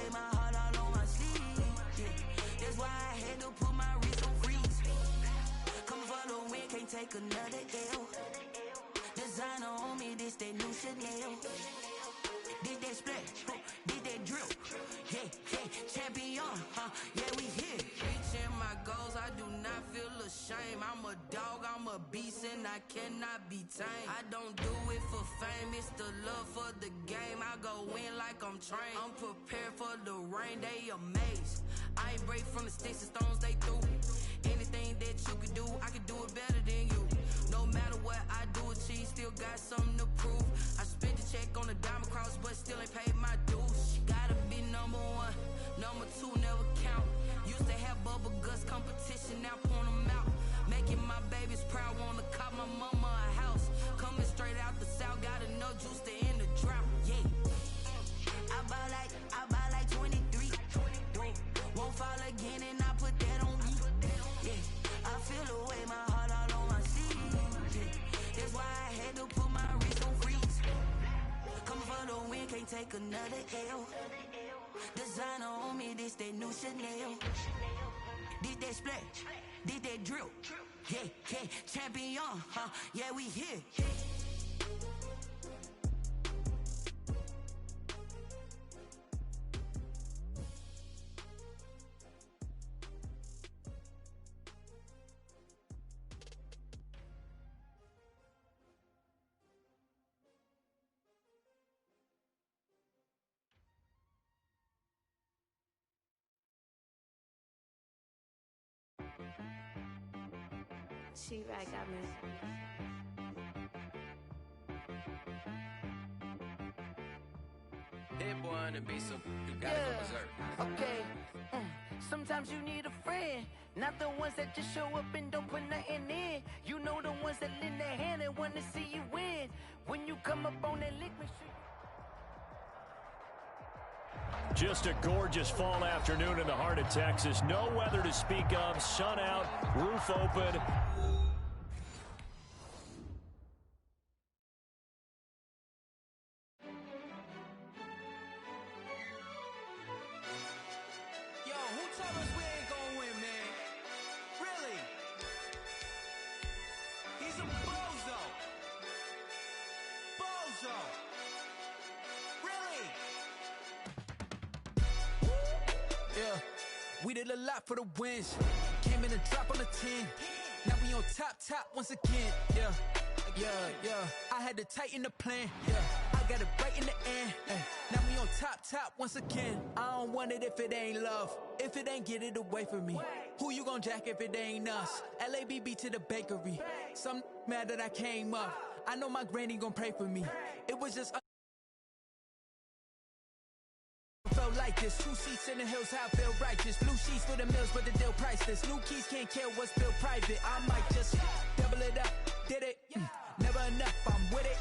away my heart all on my sleeve. Yeah. That's why I had to put my wrist on freeze. Coming for the win, can't take another L. Designer on me, this that new Chanel. Did that splash, did that drill. Yeah, yeah, champion, yeah, we here. Reaching my goals, I do not feel ashamed. I'm a dog, I'm a beast, and I cannot be tamed. I don't do it for fame, it's the love for the game. I go in like I'm trained. I'm prepared for the rain, they amazed. I ain't break from the sticks and stones they threw. Anything that you can do, I can do it better than you. No matter what I do, achieve, still got something to prove. I spent the check on the diamond cross, but still ain't paid my dues. Gotta be number one, number two never count. Used to have bubble guts competition, now point them out. Making my babies proud, wanna cop my mama a house. Coming straight out the south, got enough juice to end the drought. Yeah, I buy like 23. Won't fall again, and I put that on me. Yeah, I feel the way my heart all on my sleeve. Yeah, that's why I had to put my wrist on freeze. Coming for the win, can't take another L. Designer on me, this that new Chanel. Did that splash, did that drill. Yeah, yeah, champion, yeah, we here. She right, got me. Hit boy on the beat, so you gotta go berserk. Okay. Sometimes you need a friend, not the ones that just show up and don't put nothing in. You know the ones that lend their hand and want to see you win. When you come up on that lick, make sure Just a gorgeous fall afternoon in the heart of Texas. No weather to speak of. Sun out, roof open. Yo, who told us we ain't gonna win, man? Really? He's a bozo. Bozo. Really? Yeah, we did a lot for the wins. Came in a drop on the 10. Now we on top once again. Yeah. I had to tighten the plan. Yeah, I got it right in the end. Now we on top once again. I don't want it if it ain't love. If it ain't, get it away from me. Who you gon' jack if it ain't us? LABB to the bakery. Some mad that I came up. I know my granny gon' pray for me. It was just felt like this. 2 seats in the hills, how I feel righteous. Blue sheets for the mills, but the deal priceless. New keys can't care what's built private. I might just double it up. Did it? Never enough, I'm with it.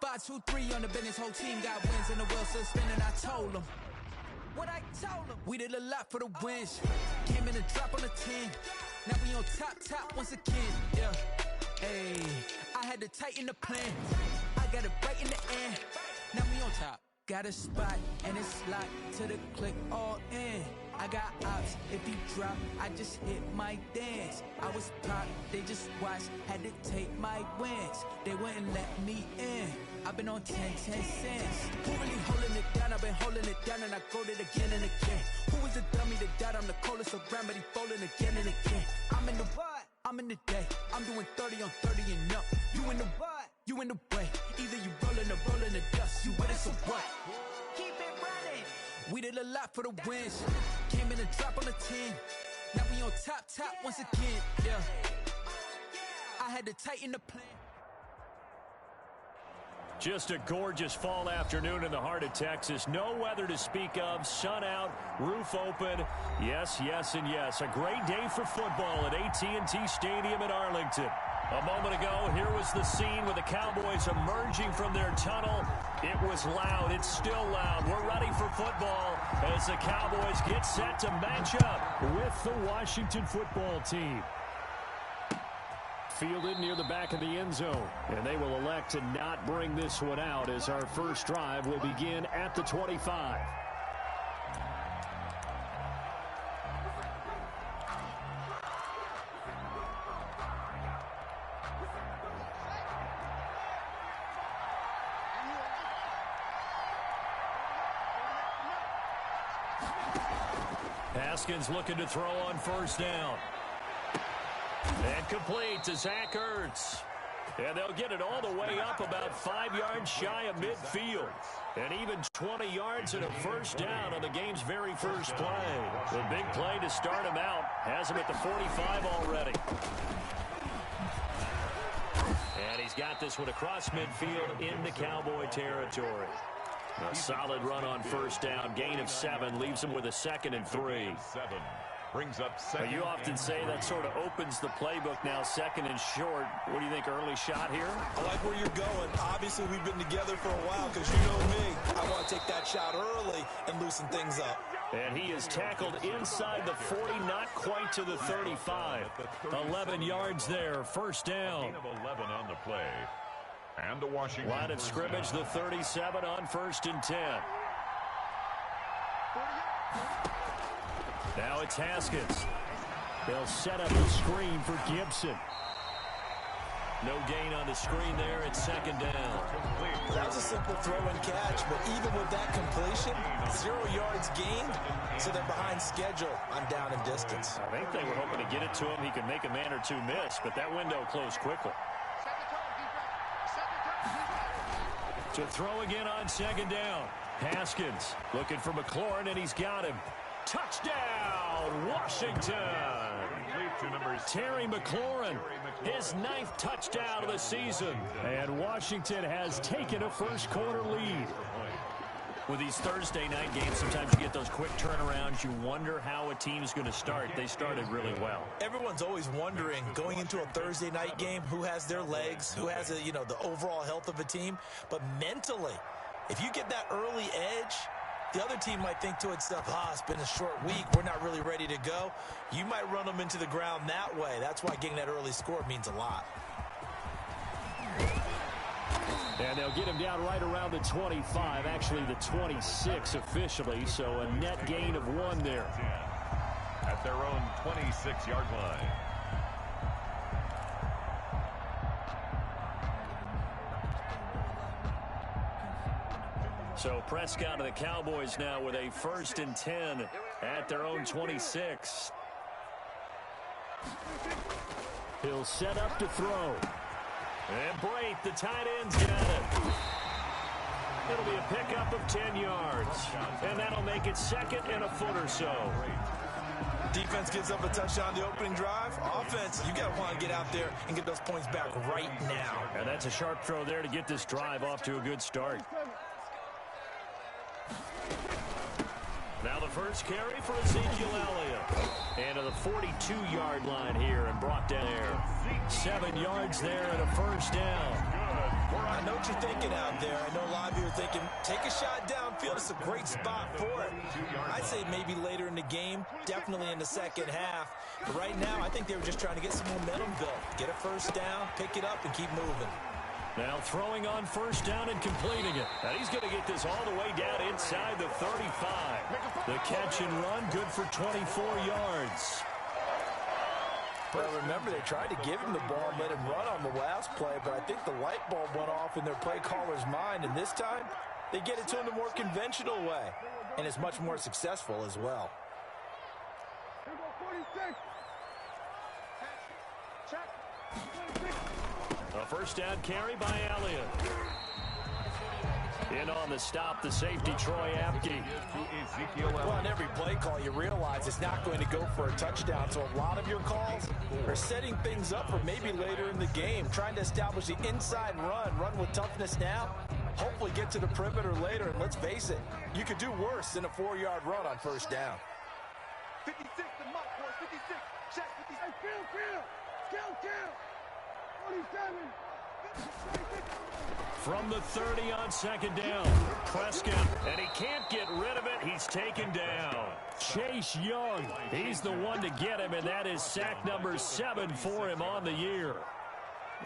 5, 2, 3 on the business. Whole team got wins and the wheels still spinning. I told them what I told them. We did a lot for the wins. Came in a drop on the 10. Now we on top once again. Yeah. Hey, I had to tighten the plan. I got it right in the end. Now we on top. Got a spot and it's locked to the click all in. I got ops, if he drop, I just hit my dance. I was popped, they just watched, had to take my wins. They wouldn't let me in. I've been on 10 cents. Who really holding it down? I've been holding it down and I go it again and again. Who was the dummy that died? I'm the coldest around, but he folding again and again. I'm in the what? I'm in the day. I'm doing 30 on 30 and up. You in the what? You in the way. Either you rolling or rolling the dust. You with it, so what? keep it running. We did a lot for the wins. Came in a drop on the 10. Now we on top once again. Yeah. I had to tighten the plan. Just a gorgeous fall afternoon in the heart of Texas. No weather to speak of. Sun out, roof open. Yes, and yes. A great day for football at AT&T Stadium in Arlington. A moment ago, here was the scene with the Cowboys emerging from their tunnel. It was loud. It's still loud. We're ready for football as the Cowboys get set to match up with the Washington football team. Fielded near the back of the end zone, and they will elect to not bring this one out as our first drive will begin at the 25. Haskins looking to throw on first down. And complete to Zach Ertz. And they'll get it all the way up about 5 yards shy of midfield. And even 20 yards and a first down on the game's very first play. The big play to start him out has him at the 45 already. And he's got this one across midfield into Cowboy territory. A solid run on first down. Gain of 7 leaves him with a 2nd and 3. Brings up second. You often say that sort of opens the playbook now, 2nd and short. What do you think, early shot here? I like where you're going. Obviously, we've been together for a while because you know me. I want to take that shot early and loosen things up. And he is tackled inside the 40, not quite to the 35. 11 yards there, first down. 11 on the play. And the Washington line of scrimmage, the 37 on 1st and 10. Now it's Haskins. They'll set up a screen for Gibson. No gain on the screen there. It's 2nd down. That was a simple throw and catch, but even with that completion, 0 yards gained, so they're behind schedule on down and distance. I think they were hoping to get it to him. He could make a man or two miss, but that window closed quickly. To throw again on 2nd down. Haskins looking for McLaurin, and he's got him. Touchdown, Washington. Terry McLaurin, his 9th touchdown of the season. And Washington has taken a first-quarter lead. With these Thursday night games, sometimes you get those quick turnarounds. You wonder how a team's going to start. They started really well. Everyone's always wondering, going into a Thursday night game, who has their legs, who has, the overall health of a team. But mentally, if you get that early edge, the other team might think to itself, it's been a short week. We're not really ready to go. You might run them into the ground that way. That's why getting that early score means a lot. And they'll get him down right around the 25, actually the 26 officially, so a net gain of 1 there. At their own 26-yard line. So Prescott and the Cowboys now with a 1st and 10 at their own 26. He'll set up to throw. And Brate, the tight end's got it. It'll be a pickup of 10 yards. And that'll make it 2nd and a foot or so. Defense gives up a touchdown the opening drive. Offense, you got to want to get out there and get those points back right now. And that's a sharp throw there to get this drive off to a good start. Now the first carry for Ezekiel Elliott. And to the 42-yard line here and brought down there. 7 yards there and a first down. I know what you're thinking out there. I know a lot of you are thinking, take a shot downfield. It's a great spot for it. I'd say maybe later in the game, definitely in the second half. But right now, I think they were just trying to get some momentum built. Get a first down, pick it up, and keep moving. Now throwing on first down and completing it. And he's going to get this all the way down inside the 35. The catch and run, good for 24 yards. Well, remember, they tried to give him the ball and let him run on the last play, but I think the light bulb went off in their play caller's mind, and this time, they get it to him the more conventional way, and it's much more successful as well. A first down carry by Elliott. In on the stop, the safety, Troy Apke. Well, on every play call, you realize it's not going to go for a touchdown, so a lot of your calls are setting things up for maybe later in the game, trying to establish the inside run with toughness now, hopefully get to the perimeter later, and let's face it, you could do worse than a 4-yard run on first down. 56, the mark for 56, check 56. Hey, kill, 47. From the 30 on second down, Prescott, and he can't get rid of it. He's taken down. Chase Young, he's the one to get him, and that is sack number 7 for him on the year.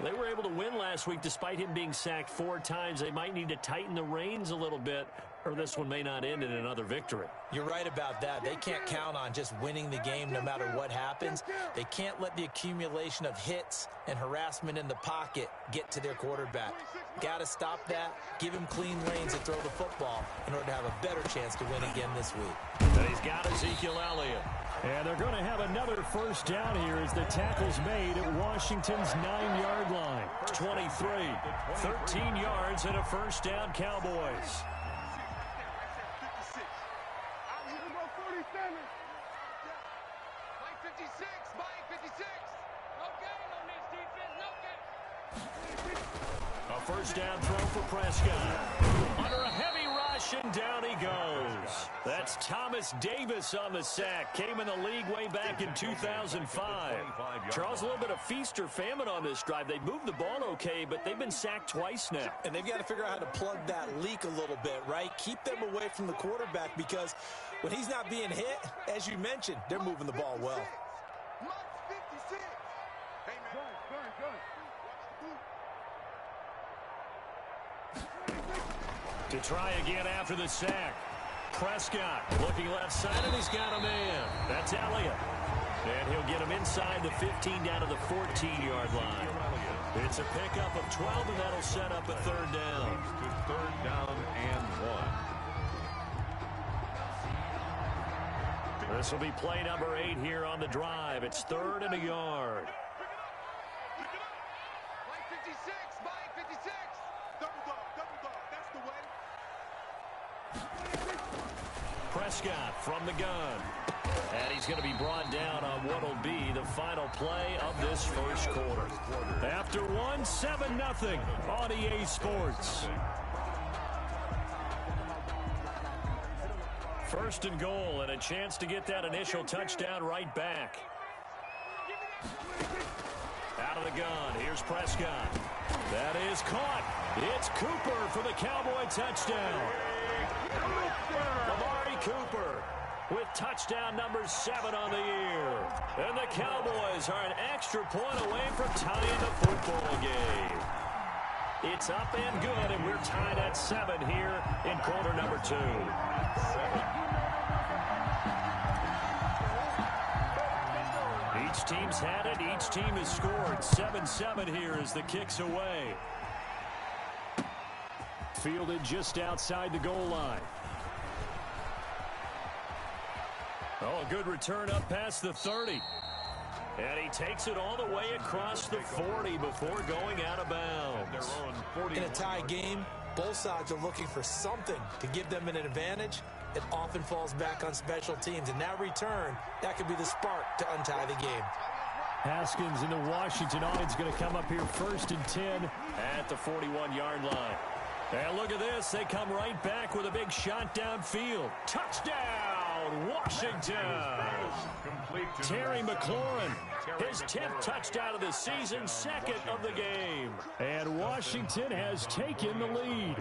They were able to win last week despite him being sacked 4 times. They might need to tighten the reins a little bit or this one may not end in another victory. You're right about that. They can't count on just winning the game no matter what happens. They can't let the accumulation of hits and harassment in the pocket get to their quarterback. Got to stop that, give him clean lanes to throw the football in order to have a better chance to win again this week. And he's got Ezekiel Elliott. And they're going to have another first down here as the tackle's made at Washington's 9-yard line. 23, 13 yards and a first down, Cowboys. A first down throw for Prescott. Under a heavy rush, and down he goes. That's Thomas Davis on the sack. Came in the league way back in 2005. Charles, a little bit of feast or famine on this drive. They moved the ball okay, but they've been sacked twice now. And they've got to figure out how to plug that leak a little bit, right? Keep them away from the quarterback, because when he's not being hit, as you mentioned, they're moving the ball well. To try again after the sack. Prescott looking left side, and he's got a man. That's Elliott. And he'll get him inside the 15 down to the 14-yard line. It's a pickup of 12, and that'll set up a third down. Third down and 1. This will be play number 8 here on the drive. It's 3rd and a yard. Prescott from the gun. And he's going to be brought down on what will be the final play of this first quarter. After 7-0 on EA Sports. First and goal, and a chance to get that initial touchdown right back. Out of the gun, here's Prescott. That is caught. It's Cooper for the Cowboy touchdown. Amari Cooper with touchdown number 7 on the year. And the Cowboys are an extra point away from tying the football game. It's up and good, and we're tied at 7 here in quarter number 2. Each team's had it. Each team has scored. 7-7 here as the kick's away. Fielded just outside the goal line. Oh, a good return up past the 30. And he takes it all the way across the 40 before going out of bounds. In a tie game, both sides are looking for something to give them an advantage. It often falls back on special teams. And that return, that could be the spark to untie the game. Haskins in the Washington audience going to come up here 1st and 10 at the 41-yard line. And look at this. They come right back with a big shot downfield. Touchdown, Washington. Terry McLaurin, his 10th touchdown of the season, 2nd of the game. And Washington has taken the lead.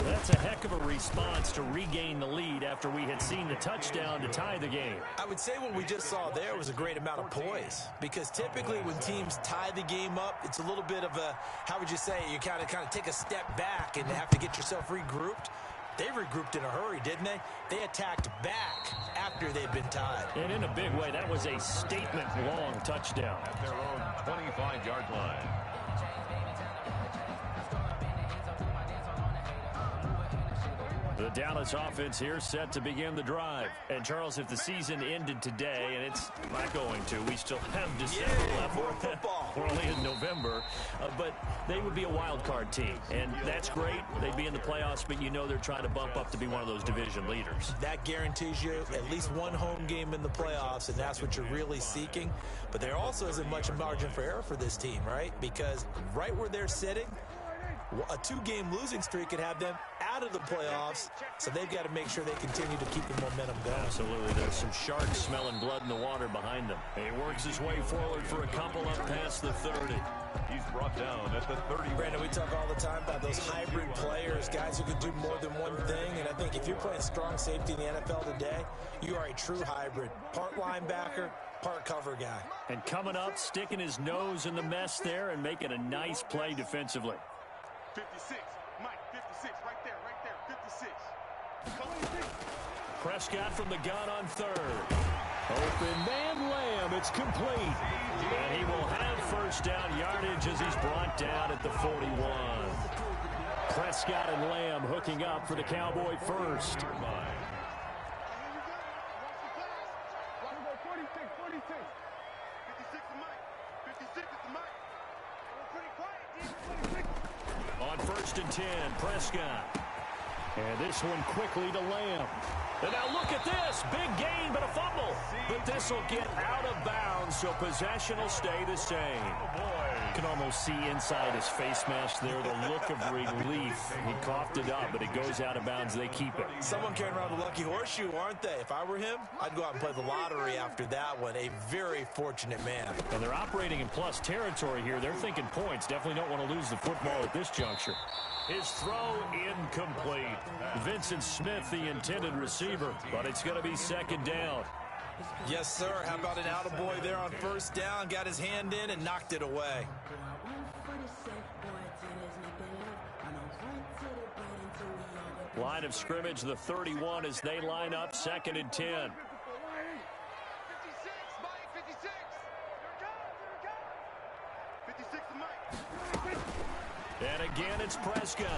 That's a heck of a response to regain the lead after we had seen the touchdown to tie the game. I would say what we just saw there was a great amount of poise, because typically when teams tie the game up, it's a little bit of a, how would you say, you kind of take a step back and have to get yourself regrouped. They regrouped in a hurry, didn't they? They attacked back after they'd been tied. And in a big way, that was a statement-long touchdown. At their own 25-yard line. The Dallas offense here set to begin the drive. And, Charles, if the season ended today, and it's not going to, we still have December left. We're only in November. But they would be a wild card team. And that's great. They'd be in the playoffs, but you know they're trying to bump up to be one of those division leaders. That guarantees you at least one home game in the playoffs, and that's what you're really seeking. But there also isn't much margin for error for this team, right? Because right where they're sitting, a 2-game losing streak could have them out of the playoffs, so they've got to make sure they continue to keep the momentum going. Absolutely. There's some sharks smelling blood in the water behind them. He works his way forward for a couple up past the 30. He's brought down at the 30. Brandon, we talk all the time about those hybrid players, guys who can do more than one thing, and I think if you're playing strong safety in the NFL today, you are a true hybrid. Part linebacker, part cover guy. And coming up, sticking his nose in the mess there and making a nice play defensively. 56, Mike, 56, right there, 56. Prescott from the gun on third. Open man Lamb. It's complete. And he will have first down yardage as he's brought down at the 41. Prescott and Lamb hooking up for the Cowboy first. 46, 46. 56 to Mike. 56 to Mike. Pretty quiet, 46. On first and 10, Prescott. And this one quickly to Lamb. And now look at this. Big gain, but a fumble. But this will get out of bounds, so possession will stay the same. You can almost see inside his face mask there the look of relief. He coughed it up, but it goes out of bounds. They keep it. Someone carrying around a lucky horseshoe, aren't they? If I were him, I'd go out and play the lottery after that one. A very fortunate man. And they're operating in plus territory here. They're thinking points. Definitely don't want to lose the football at this juncture. His throw incomplete. Vincent Smith, the intended receiver, but it's going to be second down. Yes, sir. How about an attaboy there on first down? Got his hand in and knocked it away. Line of scrimmage, the 31 as they line up, second and 10. 56, Mike, 56. 56 to Mike. And again, it's Prescott.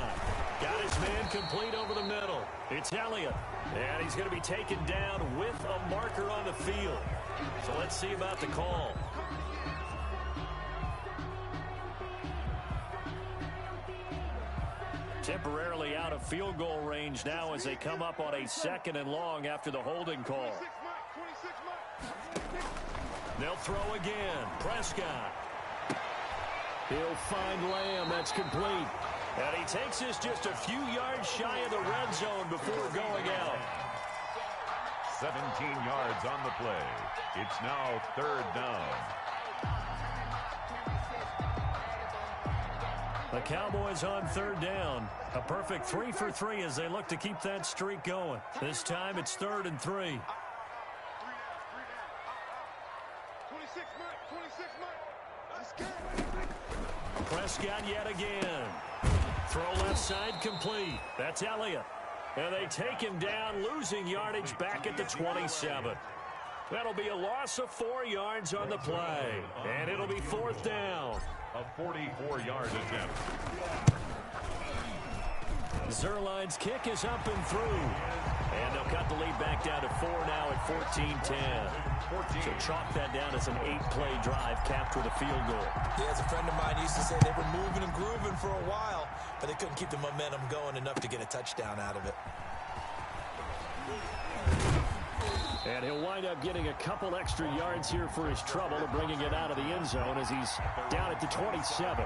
Got his man complete over the middle. It's Elliott. And he's going to be taken down with a marker on the field. So let's see about the call. Temporarily out of field goal range now as they come up on a second and long after the holding call. They'll throw again. Prescott. He'll find Lamb. That's complete. And he takes this just a few yards shy of the red zone before going out. 17 yards on the play. It's now third down. The Cowboys on third down. A perfect 3 for 3 as they look to keep that streak going. This time it's 3rd and 3. 26, Mike. 26, Mike. Let's go. Prescott yet again. Throw left side complete. That's Elliott. And they take him down, losing yardage back at the 27. That'll be a loss of 4 yards on the play. And it'll be 4th down. A 44-yard attempt. Zerline's kick is up and through. And they'll cut the lead back down to 4 now at 14-10. So chalk that down as an 8-play drive capped with a field goal. Yeah, as a friend of mine used to say, they were moving and grooving for a while, but they couldn't keep the momentum going enough to get a touchdown out of it. And he'll wind up getting a couple extra yards here for his trouble of bringing it out of the end zone as he's down at the 27.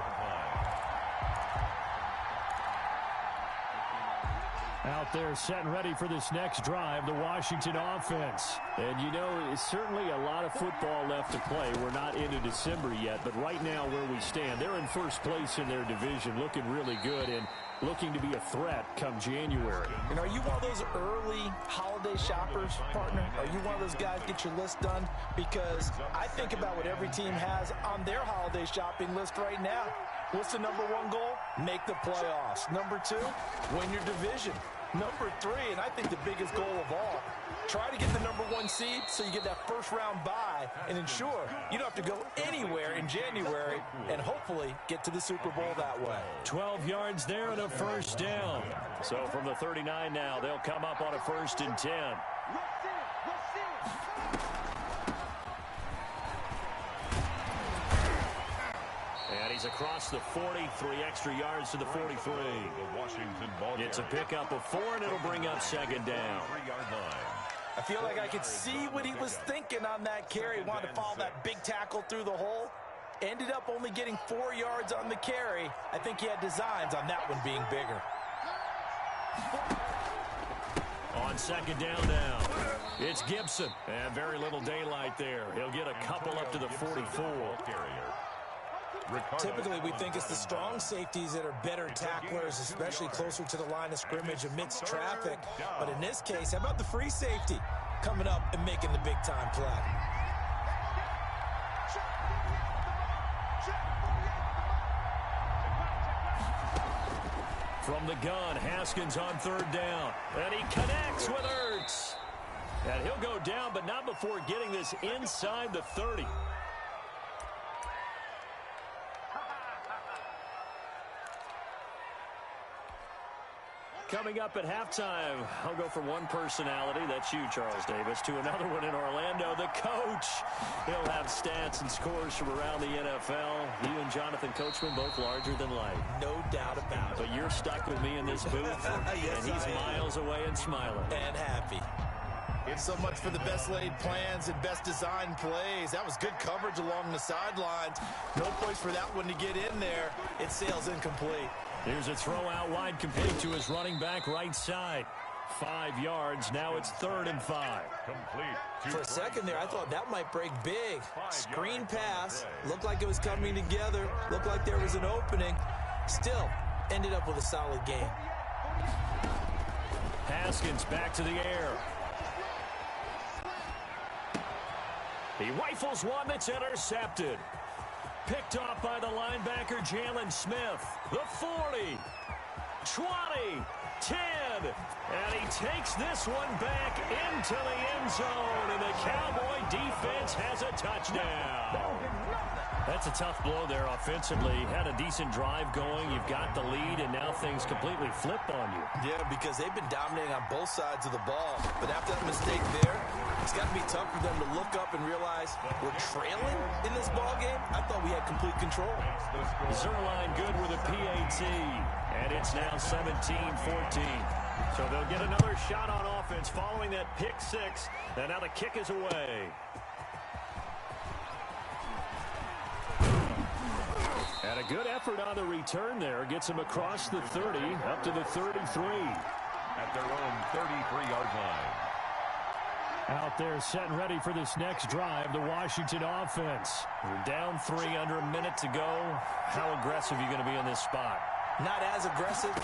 Out there set and ready for this next drive, the Washington offense. And you know, it's certainly a lot of football left to play. We're not into December yet, but right now where we stand, they're in first place in their division, looking really good and looking to be a threat come January. And are you one of those early holiday shoppers, partner? Are you one of those guys get your list done? Because I think about what every team has on their holiday shopping list right now. What's the number 1 goal? Make the playoffs. Number 2, win your division. Number 3, and I think the biggest goal of all, try to get the number 1 seed so you get that first round bye and ensure you don't have to go anywhere in January and hopefully get to the Super Bowl that way. 12 yards there and a first down. So from the 39 now, they'll come up on a 1st and 10. And he's across the 40, 3 extra yards to the 43. It's a pickup of 4, and it'll bring up second down. I feel like I could see what he was thinking on that carry. He wanted to follow that big tackle through the hole. Ended up only getting 4 yards on the carry. I think he had designs on that one being bigger. On second down now, it's Gibson. And very little daylight there. He'll get a couple up to the 44. Typically, we think it's the strong safeties that are better tacklers, especially closer to the line of scrimmage amidst traffic. But in this case, how about the free safety coming up and making the big-time play? From the gun, Haskins on third down. And he connects with Ertz. And he'll go down, but not before getting this inside the 30. Coming up at halftime, I'll go from one personality, that's you, Charles Davis, to another one in Orlando, the coach. He'll have stats and scores from around the NFL. You and Jonathan Coachman, both larger than life. No doubt about it. But you're stuck with me in this booth, yes, and he's miles away and smiling. And happy. So much for the best laid plans and best designed plays. That was good coverage along the sidelines. No place for that one to get in there. It sails incomplete. Here's a throw out wide, complete to his running back right side. 5 yards. Now it's 3rd and 5. Complete. For a second there, I thought that might break big. Screen pass. Looked like it was coming together. Looked like there was an opening. Still, ended up with a solid game. Haskins back to the air. He rifles one that's intercepted. Picked off by the linebacker, Jalen Smith. The 40, 20, 10. And he takes this one back into the end zone. And the Cowboy defense has a touchdown. That's a tough blow there offensively. Had a decent drive going. You've got the lead, and now things completely flip on you. Yeah, because they've been dominating on both sides of the ball. But after that mistake there, it's got to be tough for them to look up and realize we're trailing in this ball game. I thought we had complete control. Zerline good with a PAT, and it's now 17-14. So they'll get another shot on offense following that pick six, and now the kick is away. And a good effort on the return there. Gets him across the 30, up to the 33. At their own 33-yard line. Out there set and ready for this next drive, the Washington offense. We're down 3 under a minute to go. How aggressive are you going to be in this spot? Not as aggressive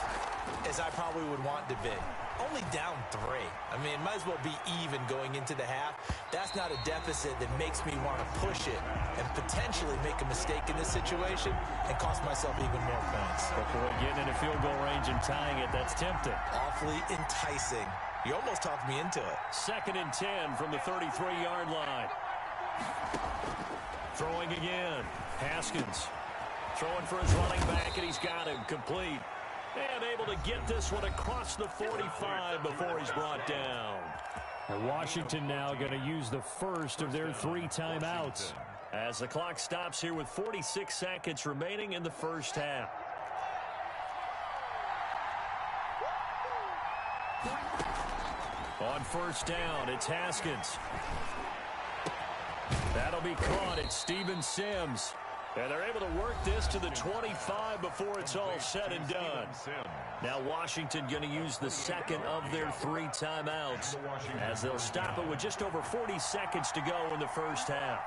as I probably would want to be. Only down 3. I mean, might as well be even going into the half. That's not a deficit that makes me want to push it and potentially make a mistake in this situation and cost myself even more points. Before getting into field goal range and tying it, that's tempting. Awfully enticing. You almost talked me into it. 2nd and 10 from the 33-yard line. Throwing again. Haskins throwing for his running back, and he's got him complete. And able to get this one across the 45 before he's brought down. And Washington now going to use the first of their 3 timeouts as the clock stops here with 46 seconds remaining in the first half. On first down, it's Haskins. That'll be caught. It's Steven Sims. And they're able to work this to the 25 before it's all said and done. Now Washington going to use the second of their 3 timeouts as they'll stop it with just over 40 seconds to go in the first half.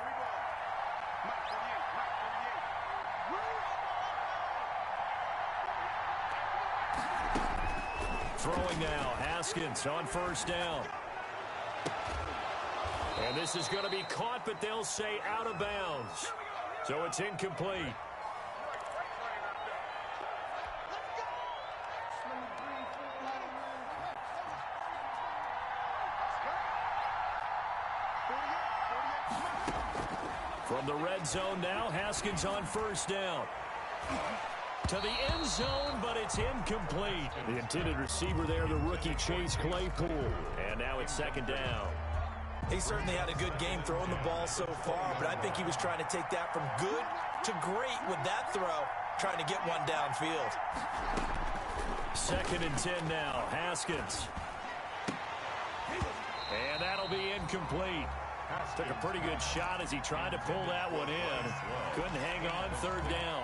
Throwing now, Haskins on first down. And this is going to be caught, but they'll say out of bounds. So it's incomplete. From the red zone now, Haskins on first down. To the end zone, but it's incomplete. The intended receiver there, the rookie Chase Claypool. And now it's 2nd down. He certainly had a good game throwing the ball so far, but I think he was trying to take that from good to great with that throw, trying to get one downfield. 2nd and 10 now, Haskins. And that'll be incomplete. Took a pretty good shot as he tried to pull that one in. Couldn't hang on, 3rd down.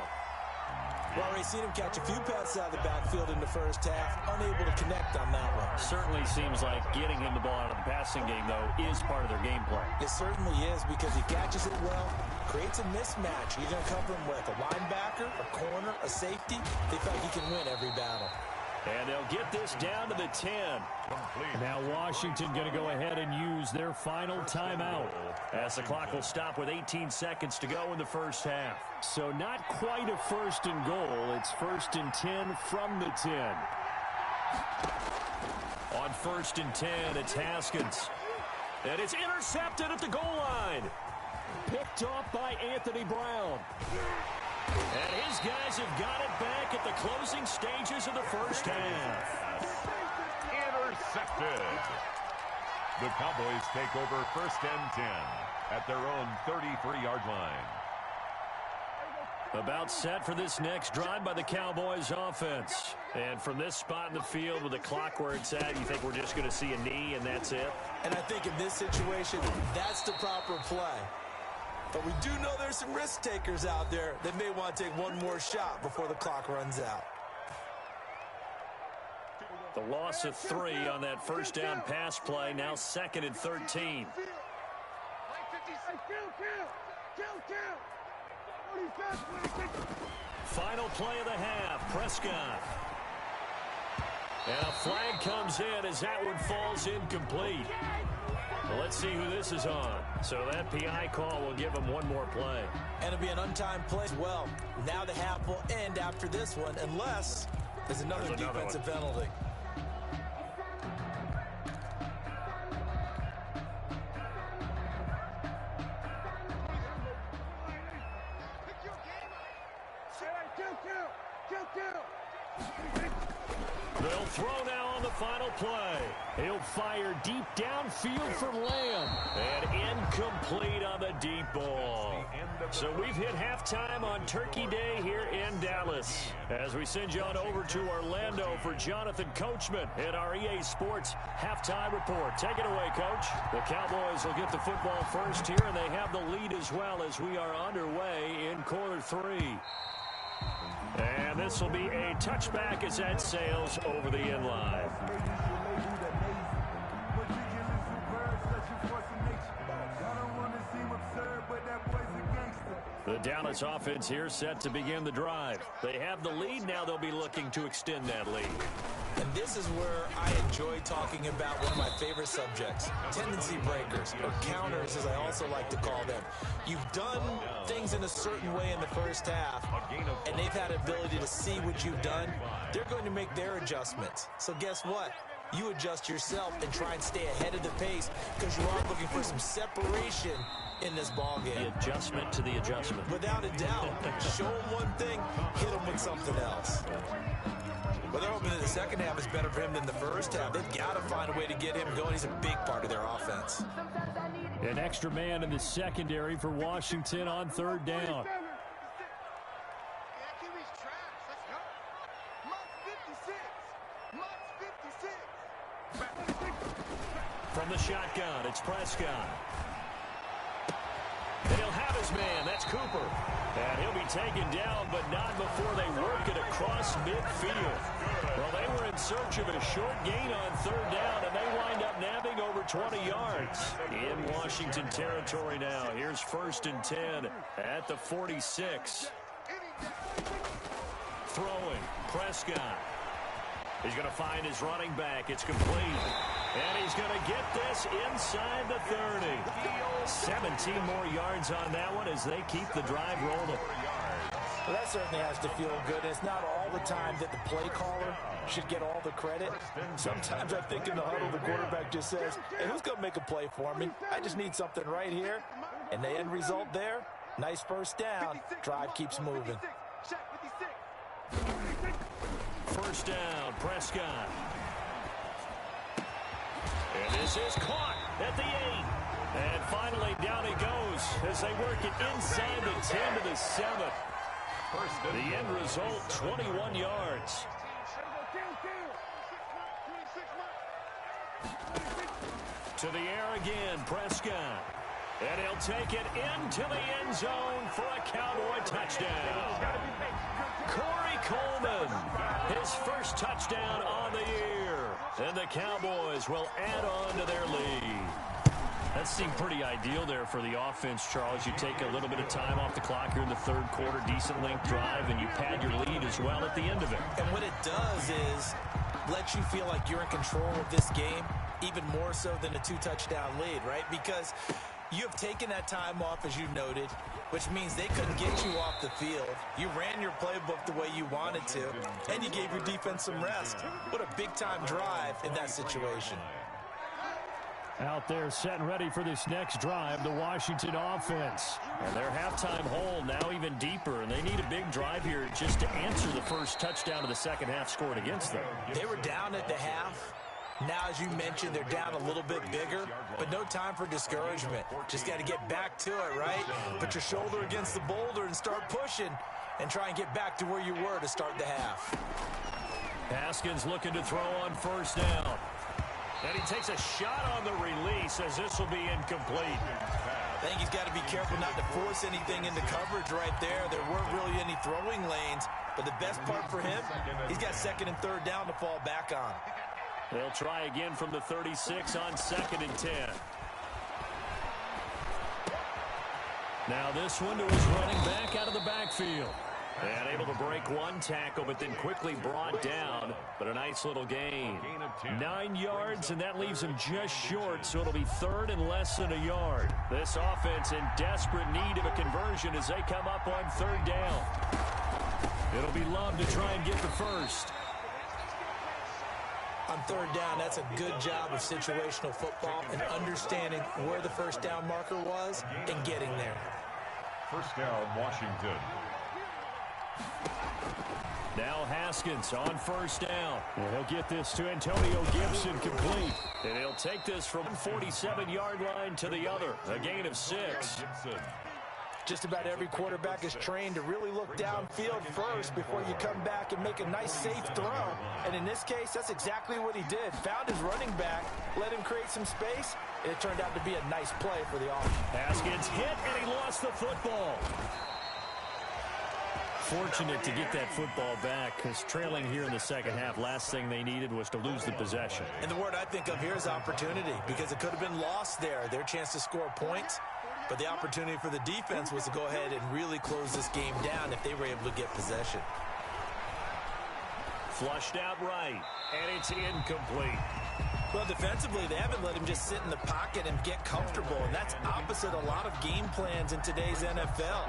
Well, we've seen him catch a few passes out of the backfield in the first half, unable to connect on that one. Certainly seems like getting him the ball out of the passing game, though, is part of their game plan. It certainly is because he catches it well, creates a mismatch. You're going to cover him with a linebacker, a corner, a safety. They feel like he can win every battle. And they'll get this down to the 10. Now Washington going to go ahead and use their final timeout as the clock will stop with 18 seconds to go in the first half. So not quite a first and goal. It's first and 10 from the 10. On first and 10, it's Haskins. And it's intercepted at the goal line. Picked off by Anthony Brown. And his guys have got it back at the closing stages of the first half. Intercepted. The Cowboys take over first and 10 at their own 33-yard line. About set for this next drive by the Cowboys offense. And from this spot in the field with the clock where it's at, you think we're just going to see a knee and that's it? And I think in this situation, that's the proper play. But we do know there's some risk takers out there that may want to take one more shot before the clock runs out. The loss of 3 on that first down pass play, now second and 13. Final play of the half, Prescott. And a flag comes in as that one falls incomplete. Well, let's see who this is on. So that PI call will give him one more play. And it'll be an untimed play as well. Now the half will end after this one, unless there's another defensive penalty. They'll throw now on the final play. He'll fire deep downfield for Lamb. And incomplete on the deep ball. So we've hit halftime on Turkey Day here in Dallas. As we send you on over to Orlando for Jonathan Coachman in our EA Sports halftime report. Take it away, Coach. The Cowboys will get the football first here, and they have the lead as well as we are underway in quarter 3. And this will be a touchback as that sails over the end line. The Dallas offense here set to begin the drive. They have the lead. Now they'll be looking to extend that lead. And this is where I enjoy talking about one of my favorite subjects, tendency breakers, or counters as I also like to call them. You've done things in a certain way in the first half, and they've had ability to see what you've done. They're going to make their adjustments. So guess what? You adjust yourself and try and stay ahead of the pace because you are looking for some separation in this ball game. The adjustment to the adjustment. Without a doubt. Show them one thing, hit them with something else. Well, they're hoping that the second half is better for him than the first half. They've got to find a way to get him going. He's a big part of their offense. An extra man in the secondary for Washington on third down. From the shotgun, it's Prescott. And he'll have his man. That's Cooper. And he'll be taken down, but not before they work it across midfield. Well, they were in search of a short gain on third down, and they wind up nabbing over 20 yards. In Washington territory now. Here's first and 10 at the 46. Throwing, Prescott. He's going to find his running back. It's complete. And he's going to get this inside the 30. 17 more yards on that one as they keep the drive rolling. Well, that certainly has to feel good. It's not all the time that the play caller should get all the credit. Sometimes I think in the huddle, the quarterback just says, hey, who's going to make a play for me? I just need something right here. And the end result there, nice first down. Drive keeps moving. First down, Prescott. And this is caught at the 8. And finally, down he goes as they work it inside the 10 to the 7. The end result, 21 yards. To the air again, Prescott. And he'll take it into the end zone for a Cowboy touchdown. Corey Coleman, his first touchdown on the year. And the Cowboys will add on to their lead. That seemed pretty ideal there for the offense, Charles. You take a little bit of time off the clock here in the third quarter, decent length drive, and you pad your lead as well at the end of it. And what it does is lets you feel like you're in control of this game, even more so than a 2-touchdown lead, right? Because you have taken that time off, as you noted, which means they couldn't get you off the field. You ran your playbook the way you wanted to, and you gave your defense some rest. What a big-time drive in that situation. Out there set and ready for this next drive, the Washington offense. And their halftime hole now even deeper, and they need a big drive here just to answer the first touchdown of the second half scored against them. They were down at the half. Now, as you mentioned, they're down a little bit bigger, but no time for discouragement. Just got to get back to it, right? Put your shoulder against the boulder and start pushing and try and get back to where you were to start the half. Haskins looking to throw on first down. And he takes a shot on the release as this will be incomplete. I think he's got to be careful not to force anything into coverage right there. There weren't really any throwing lanes, but the best part for him, he's got second and third down to fall back on. They'll try again from the 36 on 2nd and 10. Now this one to his running back out of the backfield. And able to break one tackle, but then quickly brought down. But a nice little gain. 9 yards, and that leaves him just short, so it'll be third and less than a yard. This offense in desperate need of a conversion as they come up on third down. It'll be Love to try and get the first. On third down, that's a good job of situational football and understanding where the first down marker was and getting there. First down, Washington. Now Haskins on first down. And he'll get this to Antonio Gibson complete. And he'll take this from 47-yard line to the other. A gain of 6. Just about every quarterback is trained to really look downfield first before you come back and make a nice, safe throw. And in this case, that's exactly what he did. Found his running back, let him create some space, and it turned out to be a nice play for the offense. Haskins hit, and he lost the football. Fortunate to get that football back, because trailing here in the second half, last thing they needed was to lose the possession. And the word I think of here is opportunity, because it could have been lost there. Their chance to score points. But the opportunity for the defense was to go ahead and really close this game down if they were able to get possession. Flushed out right, and it's incomplete. Well, defensively, they haven't let him just sit in the pocket and get comfortable, and that's opposite a lot of game plans in today's NFL.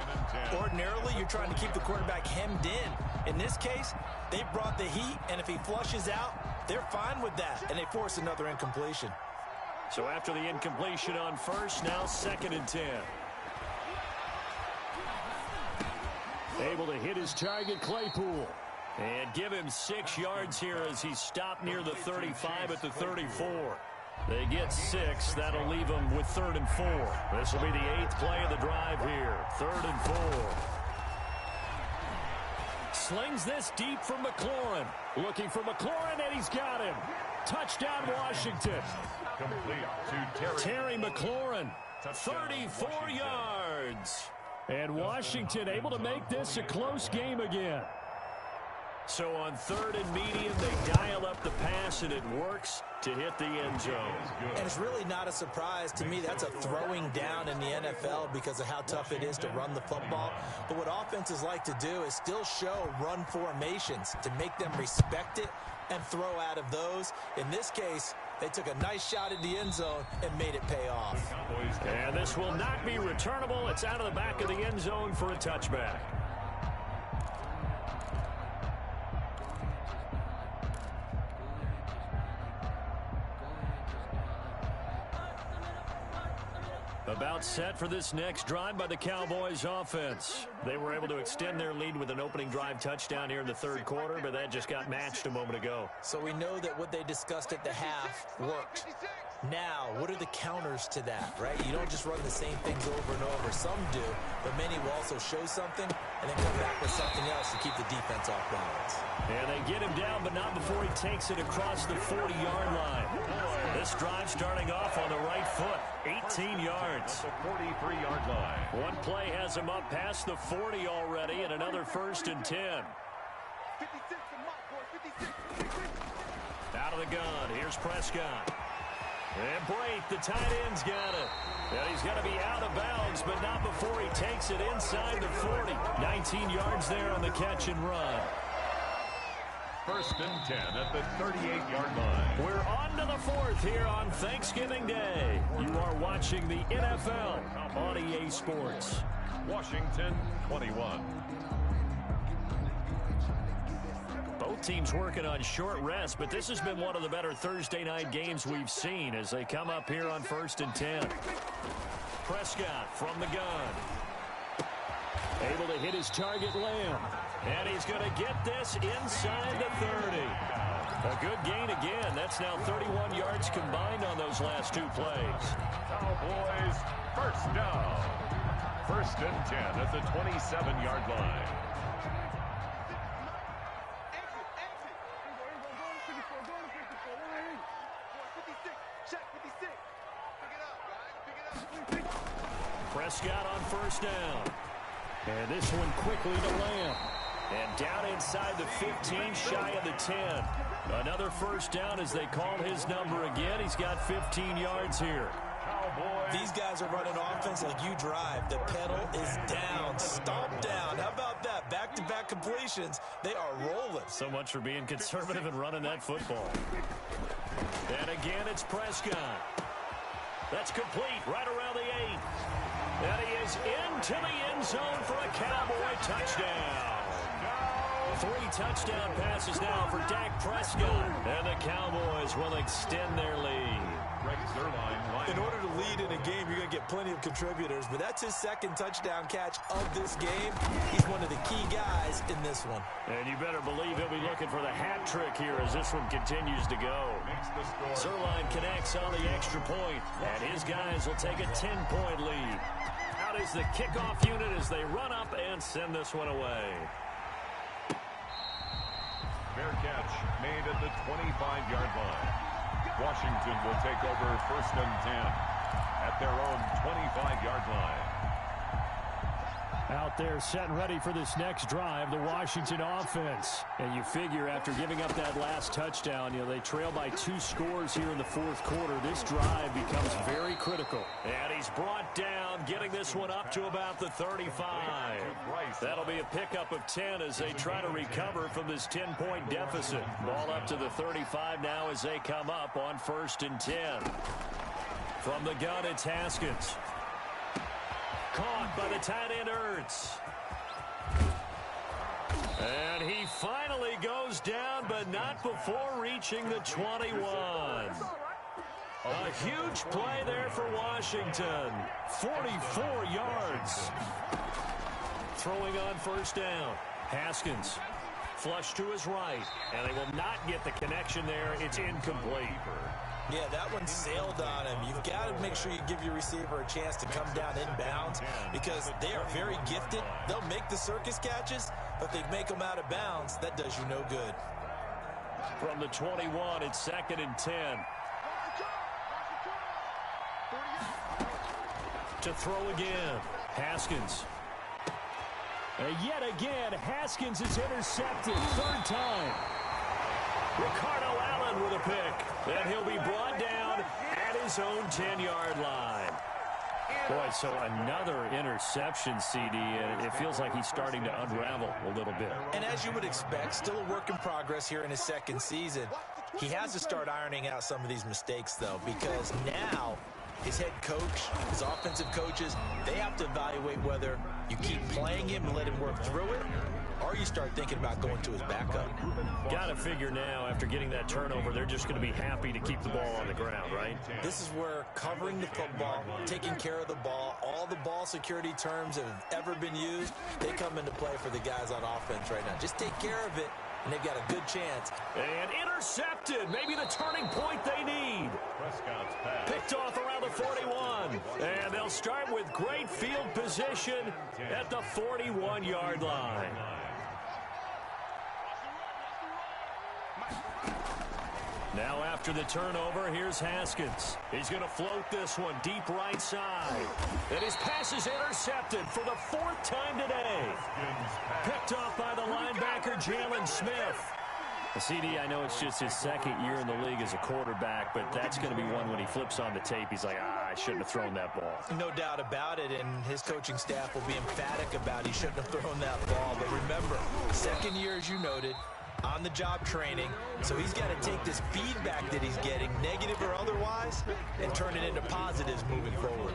Ordinarily, you're trying to keep the quarterback hemmed in. In this case, they brought the heat, and if he flushes out, they're fine with that, and they force another incompletion. So after the incompletion on first, now 2nd and 10. Able to hit his target, Claypool. And give him 6 yards here as he stopped near the 35 at the 34. They get 6. That'll leave them with 3rd and 4. This will be the 8th play of the drive here. 3rd and 4. Slings this deep from McLaurin. Looking for McLaurin, and he's got him. Touchdown, Washington. Complete to Terry McLaurin, 34 yards. And Washington able to make this a close game again. So on 3rd and medium, they dial up the pass, and it works to hit the end zone. And it's really not a surprise to me. That's a throwing down in the NFL because of how tough it is to run the football. But what offenses like to do is still show run formations to make them respect it and throw out of those. In this case, they took a nice shot at the end zone and made it pay off. And this will not be returnable. It's out of the back of the end zone for a touchback. About set for this next drive by the Cowboys offense. They were able to extend their lead with an opening drive touchdown here in the 3rd quarter, but that just got matched a moment ago. So we know that what they discussed at the half worked. Now, what are the counters to that, right? You don't just run the same things over and over. Some do, but many will also show something and then come back with something else to keep the defense off balance. And they get him down, but not before he takes it across the 40-yard line. This drive starting off on the right foot, 18 yards. The 43-yard line. One play has him up past the 40 already, and another 1st and 10. Out of the gun, here's Prescott. And Brate, the tight end's got it. And he's going to be out of bounds, but not before he takes it inside the 40. 19 yards there on the catch and run. First and 10 at the 38-yard line. We're on to the fourth here on Thanksgiving Day. You are watching the NFL on EA Sports. Washington 21. Both teams working on short rest, but this has been one of the better Thursday night games we've seen as they come up here on first and 10. Prescott from the gun. Able to hit his target, Lamb. And he's going to get this inside the 30. A good gain again. That's now 31 yards combined on those last two plays. Cowboys first down. First and 10 at the 27-yard line. Prescott on first down. And this one quickly to Lamb. And down inside the 15, shy of the 10. Another first down as they call his number again. He's got 15 yards here. These guys are running offense like you drive. The pedal is down, stomp down. How about that? Back-to-back completions. They are rolling. So much for being conservative and running that football. And again, it's Prescott. That's complete right around the 8. And he is into the end zone for a Cowboy touchdown. 3 touchdown passes now for Dak Prescott. And the Cowboys will extend their lead. In order to lead in a game, you're going to get plenty of contributors, but that's his second touchdown catch of this game. He's one of the key guys in this one. And you better believe he'll be looking for the hat trick here as this one continues to go. Zerline connects on the extra point, and his guys will take a 10-point lead. Out is the kickoff unit as they run up and send this one away. Fair catch made at the 25-yard line. Washington will take over first and 10 at their own 25-yard line. Out there set and ready for this next drive, the Washington offense. And you figure after giving up that last touchdown, they trail by 2 scores here in the fourth quarter. This drive becomes very critical. And he's brought down, getting this one up to about the 35. That'll be a pickup of 10 as they try to recover from this 10-point deficit. Ball up to the 35 now as they come up on first and 10. From the gun, it's Haskins. Caught by the tight end, Ertz. And he finally goes down, but not before reaching the 21. A huge play there for Washington. 44 yards. Throwing on first down. Haskins. Flush to his right. And they will not get the connection there. It's incomplete. Yeah, that one sailed on him. You've got to make sure you give your receiver a chance to come down inbounds because they are very gifted. They'll make the circus catches, but they make them out of bounds. That does you no good. From the 21, it's second and 10. To throw again. Haskins. Yet again, Haskins is intercepted. Third time. Ricardo Allen with a pick. And he'll be brought down at his own 10-yard line. Boy, so another interception, CD, and it feels like he's starting to unravel a little bit. And as you would expect, still a work in progress here in his second season. He has to start ironing out some of these mistakes, though, because now his head coach, his offensive coaches, they have to evaluate whether you keep playing him and let him work through it, or you start thinking about going to his backup. Got to figure now, after getting that turnover, they're just going to be happy to keep the ball on the ground, right? This is where covering the football, taking care of the ball, all the ball security terms that have ever been used, they come into play for the guys on offense right now. Just take care of it, and they've got a good chance. And intercepted, maybe the turning point they need. Prescott's pass. Picked off around the 41. And they'll start with great field position at the 41-yard line. Now after the turnover, here's Haskins. He's going to float this one deep right side. And his pass is intercepted for the 4th time today. Picked off by the linebacker, Jalen Smith. CD, I know it's just his second year in the league as a quarterback, but that's going to be one when he flips on the tape. He's like, I shouldn't have thrown that ball. No doubt about it, and his coaching staff will be emphatic about he shouldn't have thrown that ball. But remember, second year, as you noted, on-the-job training. So he's got to take this feedback that he's getting, negative or otherwise, and turn it into positives moving forward.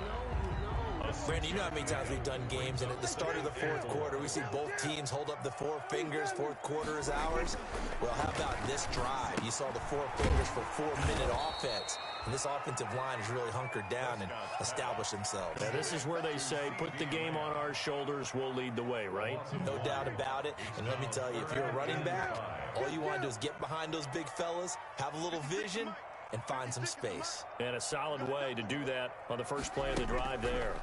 Brandon, you know how many times we've done games, and at the start of the fourth quarter, we see both teams hold up the four fingers, fourth quarter is ours. Well, how about this drive? You saw the four fingers for 4-minute offense, and this offensive line has really hunkered down and established themselves. Now, this is where they say, put the game on our shoulders, we'll lead the way, right? No doubt about it, and let me tell you, if you're a running back, all you want to do is get behind those big fellas, have a little vision, and find some space. And a solid way to do that on the first play of the drive there.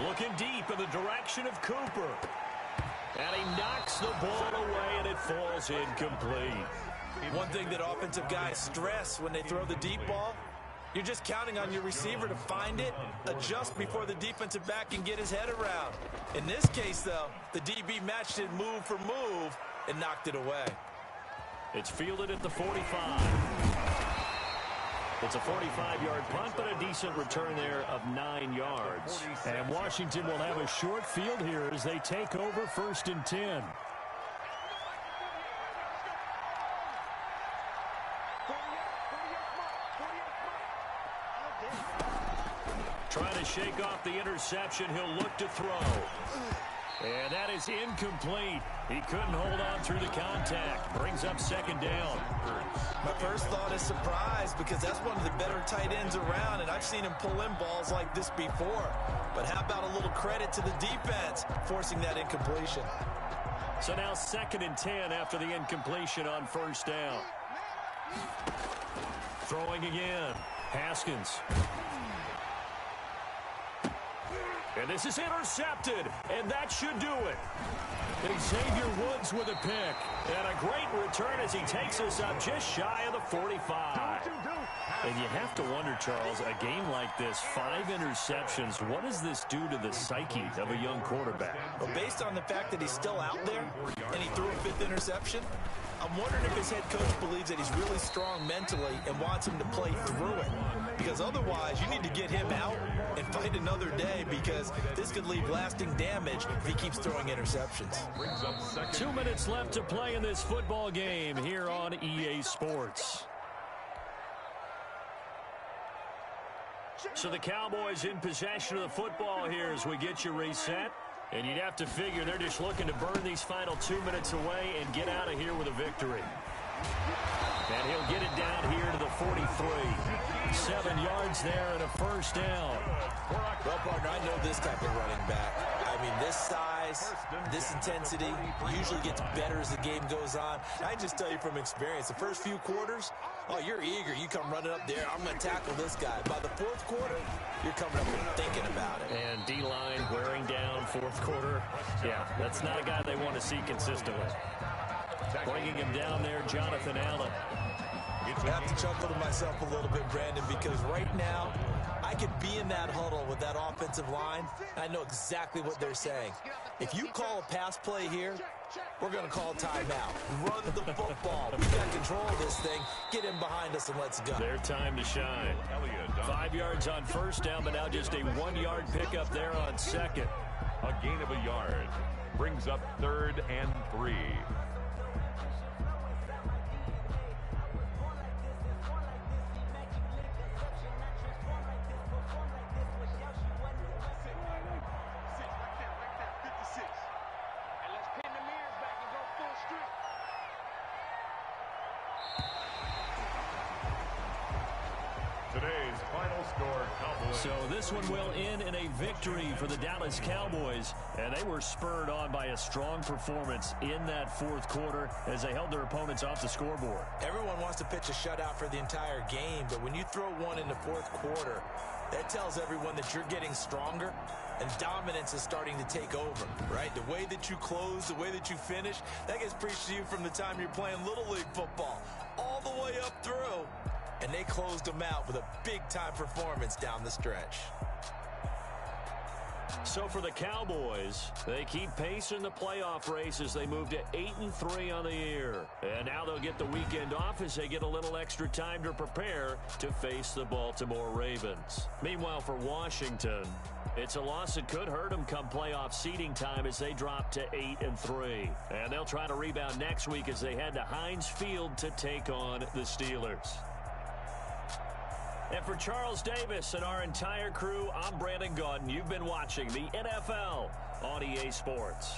Looking deep in the direction of Cooper. And he knocks the ball away, and it falls incomplete. One thing that offensive guys stress when they throw the deep ball, you're just counting on your receiver to find it, adjust before the defensive back can get his head around. In this case, though, the DB matched it move for move and knocked it away. It's fielded at the 45. It's a 45-yard punt, but a decent return there of 9 yards. And Washington will have a short field here as they take over 1st and 10. Trying to shake off the interception. He'll look to throw. And that is incomplete. He couldn't hold on through the contact. Brings up 2nd down. My first thought is surprise because that's one of the better tight ends around, and I've seen him pull in balls like this before. But how about a little credit to the defense forcing that incompletion? So now 2nd and 10 after the incompletion on 1st down. Throwing again. Haskins. And this is intercepted, and that should do it. Xavier Woods with a pick. And a great return as he takes us up just shy of the 45. And you have to wonder, Charles, a game like this, 5 interceptions, what does this do to the psyche of a young quarterback? Well, based on the fact that he's still out there and he threw a 5th interception, I'm wondering if his head coach believes that he's really strong mentally and wants him to play through it. Because otherwise, you need to get him out and fight another day because this could leave lasting damage if he keeps throwing interceptions. 2 minutes left to play in this football game here on EA Sports. So the Cowboys in possession of the football here as we get you reset. And you'd have to figure they're just looking to burn these final 2 minutes away and get out of here with a victory. And he'll get it down here to the 43. 7 yards there and a 1st down. Well, partner, I know this type of running back. I mean, this size, this intensity usually gets better as the game goes on. I just tell you from experience, the first few quarters, oh, you're eager. You come running up there. I'm going to tackle this guy. By the 4th quarter, you're coming up and thinking about it. And D-line wearing down 4th quarter. Yeah, that's not a guy they want to see consistently. Bringing him down there, Jonathan Allen. I have to chuckle to myself a little bit, Brandon, because right now I could be in that huddle with that offensive line. I know exactly what they're saying. If you call a pass play here, we're going to call timeout. Run the football. We've got control of this thing. Get in behind us and let's go. Their time to shine. 5 yards on 1st down, but now just a 1-yard pickup there on 2nd. A gain of a yard brings up 3rd and 3. Today's final score, Cowboys. So this one will end in a victory for the Dallas Cowboys, and they were spurred on by a strong performance in that 4th quarter as they held their opponents off the scoreboard. Everyone wants to pitch a shutout for the entire game, but when you throw one in the 4th quarter, that tells everyone that you're getting stronger and dominance is starting to take over, right? The way that you close, the way that you finish, that gets preached to you from the time you're playing Little League football all the way up through. And they closed them out with a big-time performance down the stretch. So for the Cowboys, they keep pace in the playoff race as they move to 8-3 on the year. And now they'll get the weekend off as they get a little extra time to prepare to face the Baltimore Ravens. Meanwhile, for Washington, it's a loss that could hurt them come playoff seeding time as they drop to 8-3. And they'll try to rebound next week as they head to Heinz Field to take on the Steelers. And for Charles Davis and our entire crew, I'm Brandon Gaudin. You've been watching the NFL on EA Sports.